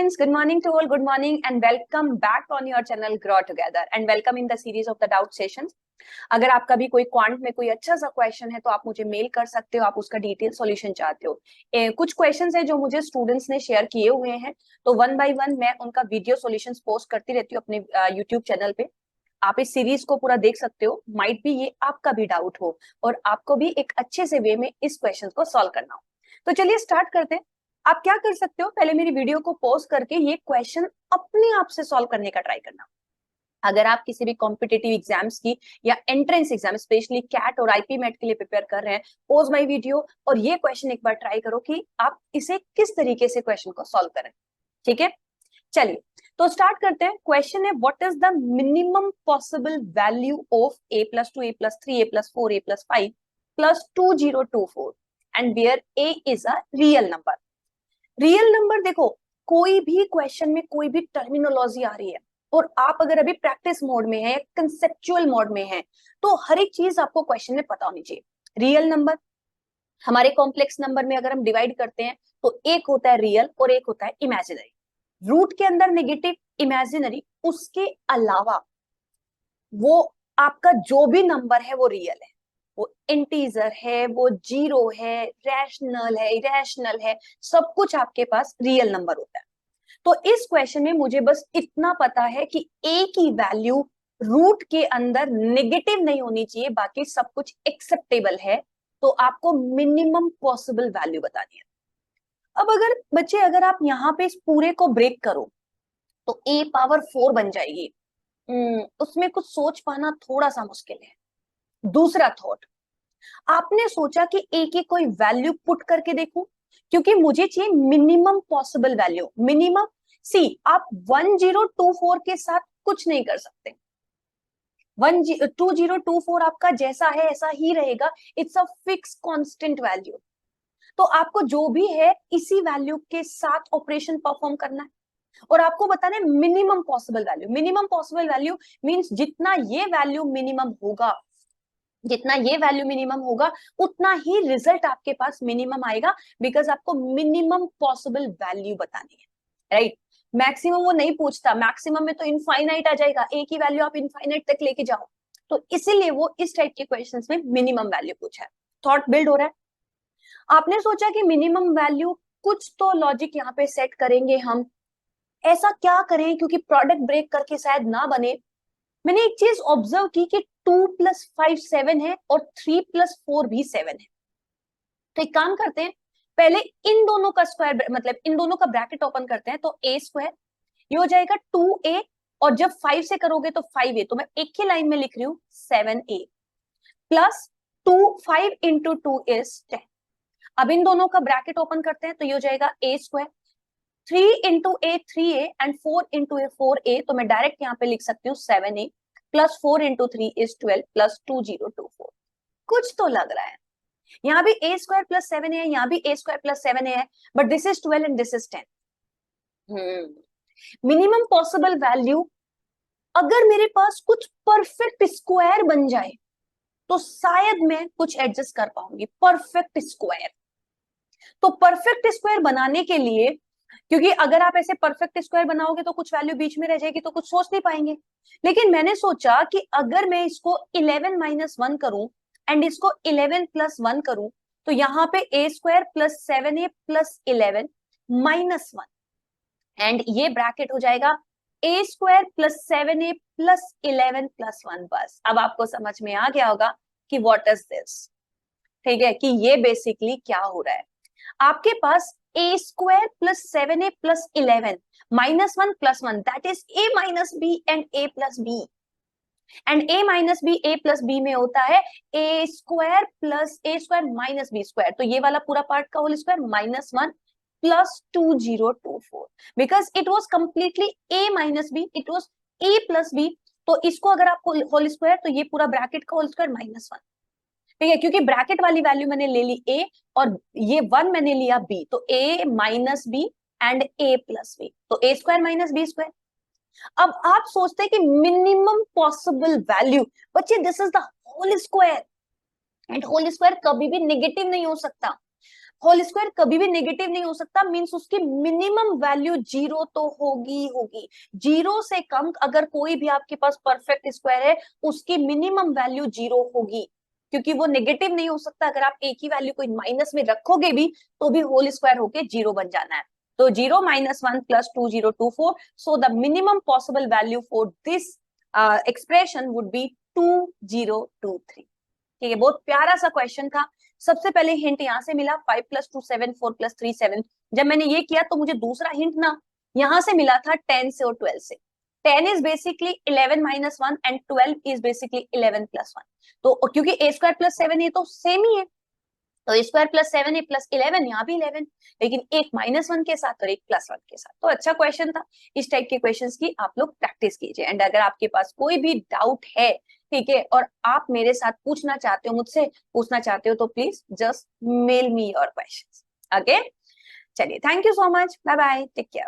students, good morning to all, good morning and welcome back on your channel Grow Together and welcome in the series of the doubt sessions. अगर आपका भी कोई quant में कोई अच्छा सा question है तो आप मुझे मेल कर सकते हो, आप उसका डिटेल सॉल्यूशन चाहते हो। कुछ क्वेश्चंस है जो मुझे स्टूडेंट्स ने शेयर किए हुए हैं, तो वन बाय वन मैं उनका वीडियो सॉल्यूशंस पोस्ट करती रहती हूँ अपने यूट्यूब चैनल पे। आप इस सीरीज को पूरा देख सकते हो, माइट भी ये आपका भी डाउट हो और आपको भी एक अच्छे से वे में इस क्वेश्चन को सॉल्व करना हो। तो चलिए स्टार्ट करते हैं। आप क्या कर सकते हो, पहले मेरी वीडियो को पॉज करके ये क्वेश्चन अपने आप से सॉल्व करने का ट्राई करना। अगर आप किसी भी कॉम्पिटिटिव एग्जाम्स की या एंट्रेंस एग्जाम स्पेशली कैट और आईपी मेट के लिए प्रिपेयर कर रहे हैं, पॉज माय वीडियो और ये क्वेश्चन एक बार ट्राई करो कि आप इसे किस तरीके से क्वेश्चन को सॉल्व करें। ठीक है, चलिए तो स्टार्ट करते हैं। क्वेश्चन है, what is the minimum possible value of a + 2 a + 3 a + 4 a + 5 + 2024 and where a is a real number. Real number, देखो कोई भी क्वेश्चन में कोई भी टर्मिनोलॉजी आ रही है और आप अगर अभी प्रैक्टिस मोड में है, कंसेप्चुअल मोड में है, तो हर एक चीज आपको क्वेश्चन में पता होनी चाहिए। रियल नंबर, हमारे कॉम्प्लेक्स नंबर में अगर हम डिवाइड करते हैं तो एक होता है रियल और एक होता है इमेजिनरी। रूट के अंदर नेगेटिव, इमेजिनरी, उसके अलावा वो आपका जो भी नंबर है वो रियल है, वो इंटीजर है, वो जीरो है, रैशनल है, इरेशनल है, सब कुछ आपके पास रियल नंबर होता है। तो इस क्वेश्चन में मुझे बस इतना पता है कि ए की वैल्यू रूट के अंदर नेगेटिव नहीं होनी चाहिए, बाकी सब कुछ एक्सेप्टेबल है। तो आपको मिनिमम पॉसिबल वैल्यू बतानी है। अब अगर बच्चे, अगर आप यहाँ पे इस पूरे को ब्रेक करो तो a पावर 4 बन जाएगी। उसमें कुछ सोच पाना थोड़ा सा मुश्किल है। दूसरा थॉट, आपने सोचा कि a की कोई वैल्यू पुट करके देखूं, क्योंकि मुझे चाहिए मिनिमम पॉसिबल वैल्यू। मिनिमम, सी आप 1024 के साथ कुछ नहीं कर सकते। 2024 आपका जैसा है ऐसा ही रहेगा, it's a fix constant value. तो आपको जो भी है इसी वैल्यू के साथ ऑपरेशन परफॉर्म करना है और आपको बताना है minimum possible value. Minimum possible value means जितना ये वैल्यू मिनिमम होगा, जितना ये वैल्यू मिनिमम होगा उतना ही रिजल्ट आपके पास मिनिमम आएगा, बिकॉज आपको मिनिमम पॉसिबल वैल्यू बतानी है, राइट। मैक्सिमम वो नहीं पूछता, मैक्सिमम में तो इनफाइनाइट आ जाएगा, ए की वैल्यू आप इनफाइनाइट तक लेके जाओ, तो इसीलिए वो इस टाइप के क्वेश्चंस में मिनिमम वैल्यू पूछा है। थॉट बिल्ड हो रहा है। आपने सोचा कि मिनिमम वैल्यू, कुछ तो लॉजिक यहाँ पे सेट करेंगे हम। ऐसा क्या करें क्योंकि प्रोडक्ट ब्रेक करके शायद ना बने। मैंने एक चीज ऑब्जर्व की कि 2 + 5 7 है और 3 + 4 भी 7 है। तो एक काम करते हैं, पहले इन दोनों का स्क्वायर, मतलब इन दोनों का ब्रैकेट ओपन करते हैं। तो a², ये हो जाएगा 2a, और जब 5 से करोगे तो 5a, तो मैं एक ही लाइन में लिख रही हूँ 7a प्लस 2, 5 × 2 = 10। अब इन दोनों का ब्रैकेट ओपन करते हैं तो ये हो जाएगा a², 3 × a 3a and 4 × a 4a, तो मैं डायरेक्ट यहाँ पे लिख सकती हूँ 7a प्लस 4 × 3 = 12 प्लस 2024। कुछ तो लग रहा है, यहाँ भी a² + 7a है, यहाँ भी a² + 7a है, but this is 12 and this is 10। Minimum possible value, अगर मेरे पास कुछ परफेक्ट स्क्वायर बन जाए तो शायद मैं कुछ एडजस्ट कर पाऊंगी। परफेक्ट स्क्वायर, तो परफेक्ट स्क्वायर बनाने के लिए, क्योंकि अगर आप ऐसे परफेक्ट स्क्वायर बनाओगे तो कुछ वैल्यू बीच में रह जाएगी तो कुछ सोच नहीं पाएंगे। लेकिन मैंने सोचा कि अगर मैं इसको 11 - 1 करूं एंड इसको 11 + 1 करूं, तो यहाँ पे a² + 7a + 11 - 1 एंड ये ब्रैकेट हो जाएगा a² + 7a + 11 + 1। बस अब आपको समझ में आ गया होगा कि व्हाट इज दिस। ठीक है, कि ये बेसिकली क्या हो रहा है। आपके पास a² + 7a + 11 - 1 + 1, that is a - b and a + b, and a - b a + b में होता है a² + a² - b², तो ये वाला पूरा पार्ट का whole square -1 + 2024, because it was completely a - b, it was a + b, तो इसको अगर आपको होल स्क्वायर, तो ये पूरा ब्रैकेट का होल स्क्वायर -1। ठीक है, क्योंकि ब्रैकेट वाली वैल्यू मैंने ले ली a और ये 1 मैंने लिया b, तो a - b and a + b, तो a² - b²। अब आप सोचते हैं कि मिनिमम पॉसिबल वैल्यू, बच्चे this is the whole square, and whole square कभी भी नेगेटिव नहीं हो सकता। होल स्क्वायर कभी भी नेगेटिव नहीं हो सकता, मींस उसकी मिनिमम वैल्यू जीरो तो होगी होगी। जीरो से कम अगर कोई भी आपके पास परफेक्ट स्क्वायर है, उसकी मिनिमम वैल्यू जीरो होगी, क्योंकि वो नेगेटिव नहीं हो सकता। अगर आप एक ही वैल्यू को माइनस में रखोगे भी तो भी होल स्क्वायर होके जीरो बन जाना है। तो 0 - 1 + 2024, so the minimum possible value for this expression would be 2023। ठीक है, बहुत प्यारा सा क्वेश्चन था। सबसे पहले हिंट यहां से मिला 5 + 2 7, 4 + 3 7। जब मैंने ये किया तो मुझे दूसरा हिंट ना यहां से मिला था 10 से और 12 से। 10 is basically 11 - 1 and 12 is basically 11 + 1। तो क्योंकि a² + 7 ये तो सेम ही है, तो a² + 7 + 11, यहाँ भी 11, लेकिन एक -1 के साथ और एक +1 के साथ। तो अच्छा क्वेश्चन था। इस टाइप के क्वेश्चंस की आप लोग प्रैक्टिस कीजिए। एंड अगर आपके पास कोई भी डाउट है, ठीक है, और आप मेरे साथ पूछना चाहते हो, मुझसे पूछना चाहते हो, तो please just mail me your questions. Okay, चलिए, thank you so much, bye bye, take care.